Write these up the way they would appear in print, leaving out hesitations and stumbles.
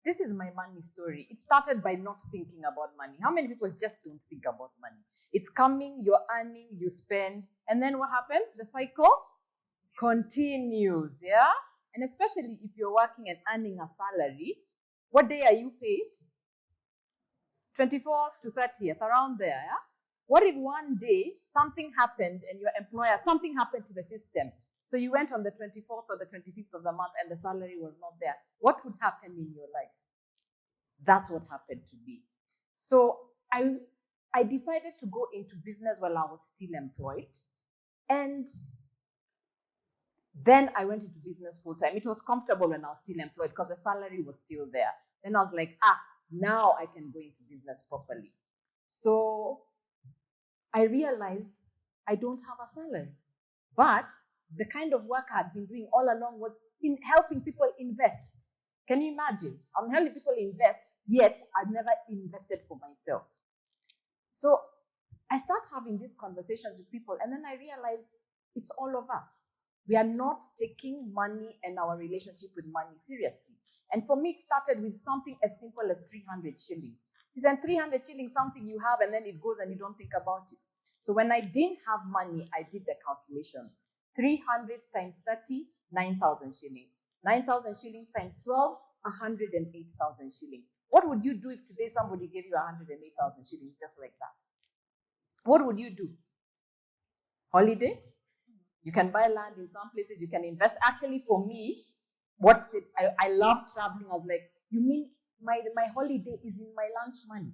this is my money story. It started by not thinking about money. How many people just don't think about money? It's coming, you're earning, you spend, and then what happens? The cycle continues, yeah? And especially if you're working and earning a salary, what day are you paid? 24th to 30th, around there, yeah? What if one day something happened and your employer, something happened to the system? So you went on the 24th or the 25th of the month and the salary was not there. What would happen in your life? That's what happened to me. So I decided to go into business while I was still employed. And then I went into business full time. It was comfortable when I was still employed because the salary was still there. Then I was like, now I can go into business properly. So I realized I don't have a salary. But the kind of work I had been doing all along was in helping people invest. Can you imagine? I'm helping people invest, yet I'd never invested for myself. So I start having these conversations with people, and then I realized it's all of us. We are not taking money and our relationship with money seriously. And for me, it started with something as simple as 300 shillings. See, then 300 shillings, something you have, and then it goes and you don't think about it. So when I didn't have money, I did the calculations. 300 times 30, 9,000 shillings. 9,000 shillings times 12, 108,000 shillings. What would you do if today somebody gave you 108,000 shillings just like that? What would you do? Holiday? You can buy land in some places, you can invest. Actually, for me, I love traveling. I was like, you mean my holiday is in my lunch money?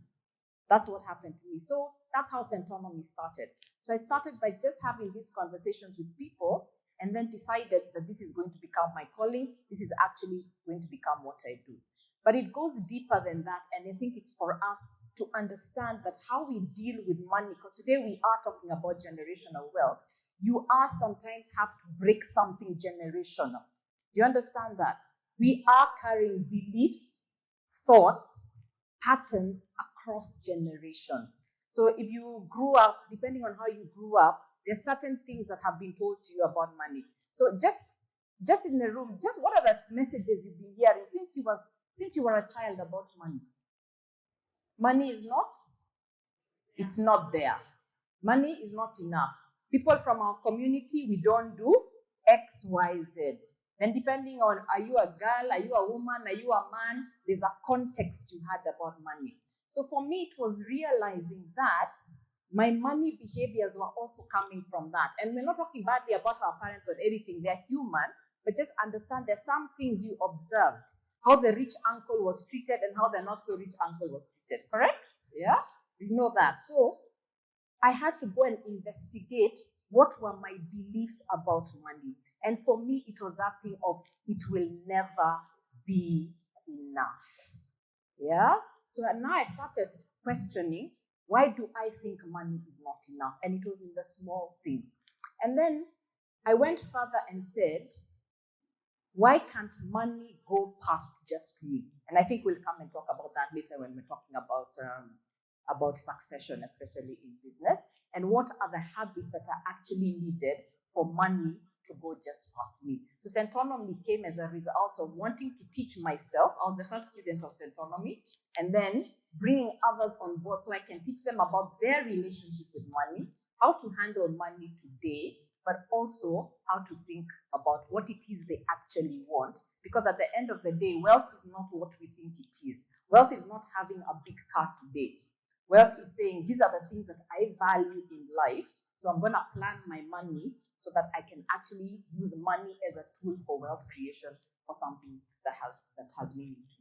That's what happened to me. So that's how Centonomy started. So I started by just having these conversations with people and then decided that this is going to become my calling. This is actually going to become what I do. But it goes deeper than that. And I think it's for us to understand that how we deal with money, because today we are talking about generational wealth. You are sometimes have to break something generational. Do you understand that? We are carrying beliefs, thoughts, patterns across generations. So if you grew up, depending on how you grew up, there's certain things that have been told to you about money. So just in the room, just what are the messages you've been hearing since you were a child about money? Money is not, it's not there. Money is not enough. People from our community, we don't do X, Y, Z. Then depending on, are you a girl, are you a woman, are you a man, there's a context you had about money. So for me, it was realizing that my money behaviors were also coming from that. And we're not talking badly about our parents or anything, they're human, but just understand there's some things you observed, how the rich uncle was treated and how the not so rich uncle was treated, correct? Yeah, you know that. So I had to go and investigate what were my beliefs about money. And for me, it was that thing of it will never be enough. Yeah? So now I started questioning, why do I think money is not enough? And it was in the small things. And then I went further and said, why can't money go past just me? And I think we'll come and talk about that later when we're talking about succession, especially in business, and what are the habits that are actually needed for money to go just past me. So Centonomy came as a result of wanting to teach myself. I was the first student of Centonomy, and then bringing others on board so I can teach them about their relationship with money, how to handle money today, but also how to think about what it is they actually want. Because at the end of the day, wealth is not what we think it is. Wealth is not having a big car today. Wealth is saying, these are the things that I value in life, so I'm going to plan my money so that I can actually use money as a tool for wealth creation for something that has meaning to